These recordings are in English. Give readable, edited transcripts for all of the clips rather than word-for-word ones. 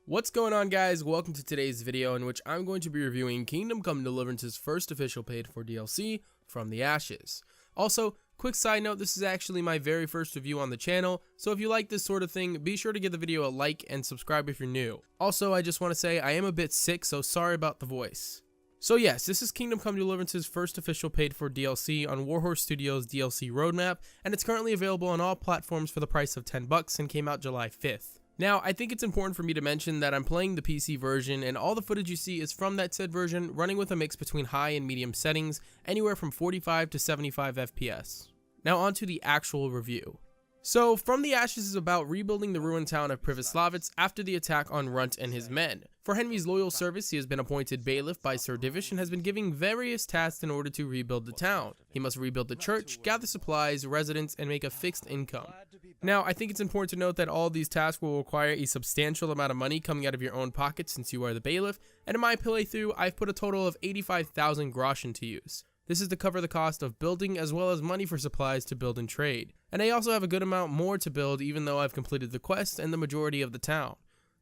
What's going on, guys? Welcome to today's video in which I'm going to be reviewing Kingdom Come Deliverance's first official paid for DLC, From the Ashes. Also, quick side note, this is actually my very first review on the channel, so if you like this sort of thing, be sure to give the video a like and subscribe if you're new. Also, I just want to say I am a bit sick, so sorry about the voice. So yes, this is Kingdom Come Deliverance's first official paid for DLC on Warhorse Studios' DLC roadmap, and it's currently available on all platforms for the price of $10 and came out July 5th. Now, I think it's important for me to mention that I'm playing the PC version, and all the footage you see is from that said version, running with a mix between high and medium settings, anywhere from 45 to 75 FPS. Now on to the actual review. So, From the Ashes is about rebuilding the ruined town of Privoslavitz after the attack on Runt and his men. For Henry's loyal service, he has been appointed bailiff by Sir Divish and has been given various tasks in order to rebuild the town. He must rebuild the church, gather supplies, residents, and make a fixed income. Now, I think it's important to note that all of these tasks will require a substantial amount of money coming out of your own pocket since you are the bailiff, and in my playthrough, I've put a total of 85,000 groschen to use. This is to cover the cost of building as well as money for supplies to build and trade. And I also have a good amount more to build even though I've completed the quest and the majority of the town.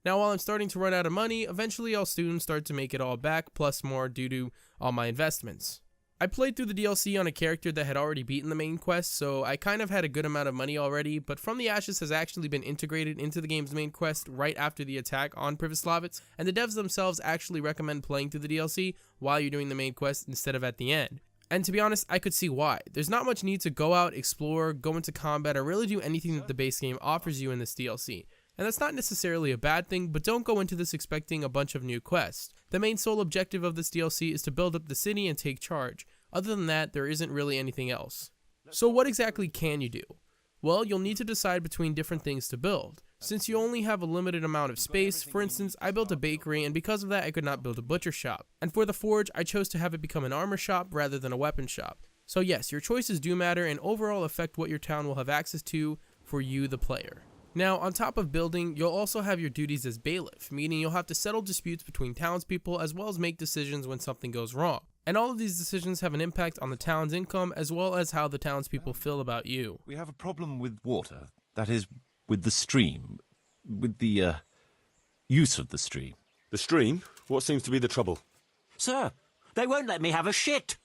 Now while I'm starting to run out of money, eventually I'll soon start to make it all back plus more due to all my investments. I played through the DLC on a character that had already beaten the main quest, so I kind of had a good amount of money already, but From the Ashes has actually been integrated into the game's main quest right after the attack on Privoslavitz, and the devs themselves actually recommend playing through the DLC while you're doing the main quest instead of at the end. And to be honest, I could see why. There's not much need to go out, explore, go into combat, or really do anything that the base game offers you in this DLC. And that's not necessarily a bad thing, but don't go into this expecting a bunch of new quests. The main sole objective of this DLC is to build up the city and take charge. Other than that, there isn't really anything else. So what exactly can you do? Well, you'll need to decide between different things to build. Since you only have a limited amount of space, for instance, I built a bakery and because of that I could not build a butcher shop. And for the forge, I chose to have it become an armor shop rather than a weapon shop. So yes, your choices do matter and overall affect what your town will have access to for you, the player. Now, on top of building, you'll also have your duties as bailiff, meaning you'll have to settle disputes between townspeople as well as make decisions when something goes wrong. And all of these decisions have an impact on the town's income as well as how the townspeople feel about you. We have a problem with water, that is, with the stream, with the use of the stream. The stream? What seems to be the trouble? Sir, they won't let me have a shit.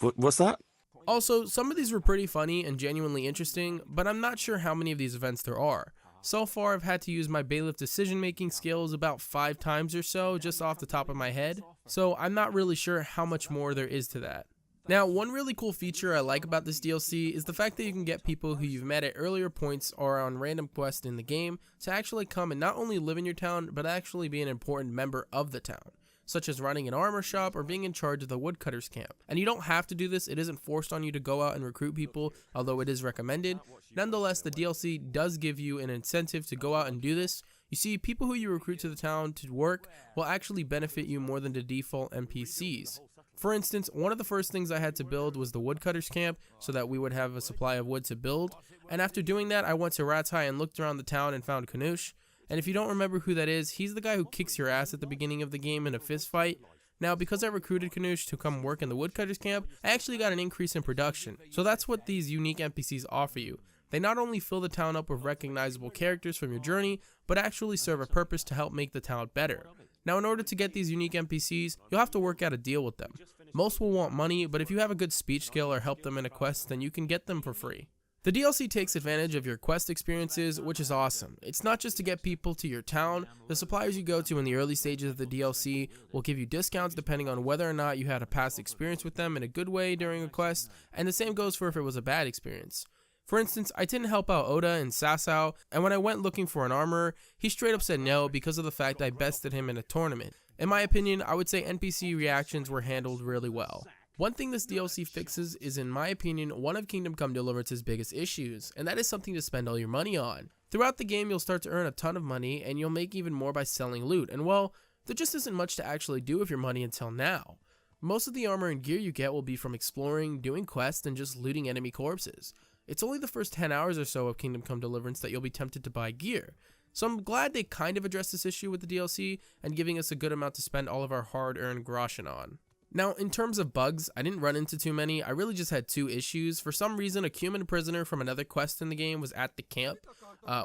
What's that? Also, some of these were pretty funny and genuinely interesting, but I'm not sure how many of these events there are. So far, I've had to use my bailiff decision-making skills about 5 times or so, just off the top of my head, so I'm not really sure how much more there is to that. Now, one really cool feature I like about this DLC is the fact that you can get people who you've met at earlier points or on random quests in the game to actually come and not only live in your town, but actually be an important member of the town, such as running an armor shop or being in charge of the woodcutter's camp. And you don't have to do this, it isn't forced on you to go out and recruit people, although it is recommended. Nonetheless, the DLC does give you an incentive to go out and do this. You see, people who you recruit to the town to work will actually benefit you more than the default NPCs. For instance, one of the first things I had to build was the woodcutter's camp so that we would have a supply of wood to build. And after doing that, I went to Ratai and looked around the town and found Kanush. And if you don't remember who that is, he's the guy who kicks your ass at the beginning of the game in a fist fight. Now, because I recruited Kanush to come work in the woodcutter's camp, I actually got an increase in production. So that's what these unique NPCs offer you. They not only fill the town up with recognizable characters from your journey, but actually serve a purpose to help make the town better. Now, in order to get these unique NPCs, you'll have to work out a deal with them. Most will want money, but if you have a good speech skill or help them in a quest, then you can get them for free. The DLC takes advantage of your quest experiences, which is awesome. It's not just to get people to your town. The suppliers you go to in the early stages of the DLC will give you discounts depending on whether or not you had a past experience with them in a good way during a quest, and the same goes for if it was a bad experience. For instance, I didn't help out Oda in Sasau, and when I went looking for an armorer, he straight up said no because of the fact I bested him in a tournament. In my opinion, I would say NPC reactions were handled really well. One thing this DLC fixes is, in my opinion, one of Kingdom Come Deliverance's biggest issues, and that is something to spend all your money on. Throughout the game, you'll start to earn a ton of money, and you'll make even more by selling loot, and well, there just isn't much to actually do with your money until now. Most of the armor and gear you get will be from exploring, doing quests, and just looting enemy corpses. It's only the first 10 hours or so of Kingdom Come Deliverance that you'll be tempted to buy gear. So I'm glad they kind of addressed this issue with the DLC and giving us a good amount to spend all of our hard-earned groschen on. Now, in terms of bugs, I didn't run into too many. I really just had 2 issues. For some reason, a human prisoner from another quest in the game was at the camp,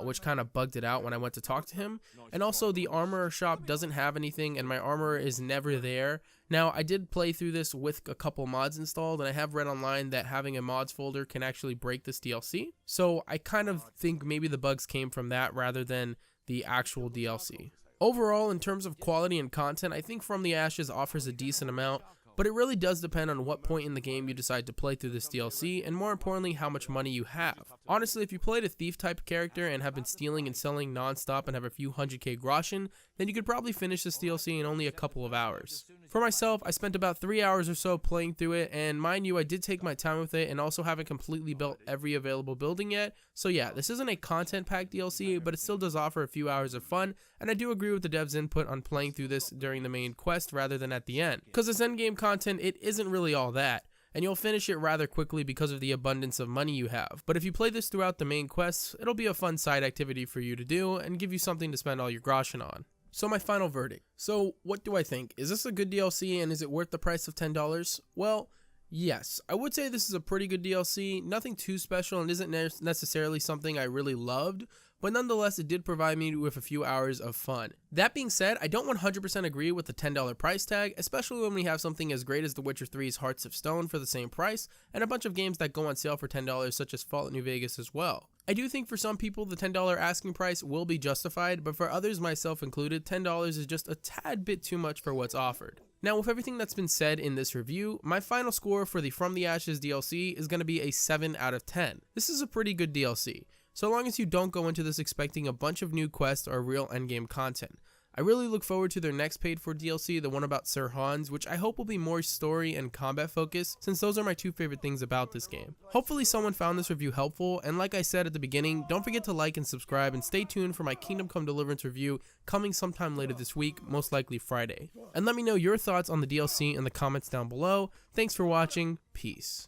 which kind of bugged it out when I went to talk to him. And also, the armorer shop doesn't have anything, and my armorer is never there. Now, I did play through this with a couple mods installed, and I have read online that having a mods folder can actually break this DLC. So I kind of think maybe the bugs came from that rather than the actual DLC. Overall, in terms of quality and content, I think From the Ashes offers a decent amount, but it really does depend on what point in the game you decide to play through this DLC, and more importantly, how much money you have. Honestly, if you played a thief type character and have been stealing and selling non-stop and have a few 100k groschen, then you could probably finish this DLC in only a couple of hours. For myself, I spent about 3 hours or so playing through it, and mind you, I did take my time with it and also haven't completely built every available building yet. So yeah, this isn't a content-packed DLC, but it still does offer a few hours of fun, and I do agree with the devs' input on playing through this during the main quest rather than at the end. Because this endgame content, it isn't really all that, and you'll finish it rather quickly because of the abundance of money you have. But if you play this throughout the main quests, it'll be a fun side activity for you to do and give you something to spend all your groschen on. So my final verdict. So what do I think? Is this a good DLC and is it worth the price of $10? Well, yes, I would say this is a pretty good DLC, nothing too special and isn't necessarily something I really loved, but nonetheless it did provide me with a few hours of fun. That being said, I don't 100% agree with the $10 price tag, especially when we have something as great as The Witcher 3's Hearts of Stone for the same price, and a bunch of games that go on sale for $10 such as Fallout New Vegas as well. I do think for some people the $10 asking price will be justified, but for others, myself included, $10 is just a tad bit too much for what's offered. Now, with everything that's been said in this review, my final score for the From the Ashes DLC is going to be a 7 out of 10. This is a pretty good DLC, so long as you don't go into this expecting a bunch of new quests or real endgame content. I really look forward to their next paid for DLC, the one about Sir Hans, which I hope will be more story and combat focused, since those are my 2 favorite things about this game. Hopefully someone found this review helpful, and like I said at the beginning, don't forget to like and subscribe, and stay tuned for my Kingdom Come Deliverance review coming sometime later this week, most likely Friday. And let me know your thoughts on the DLC in the comments down below. Thanks for watching, peace.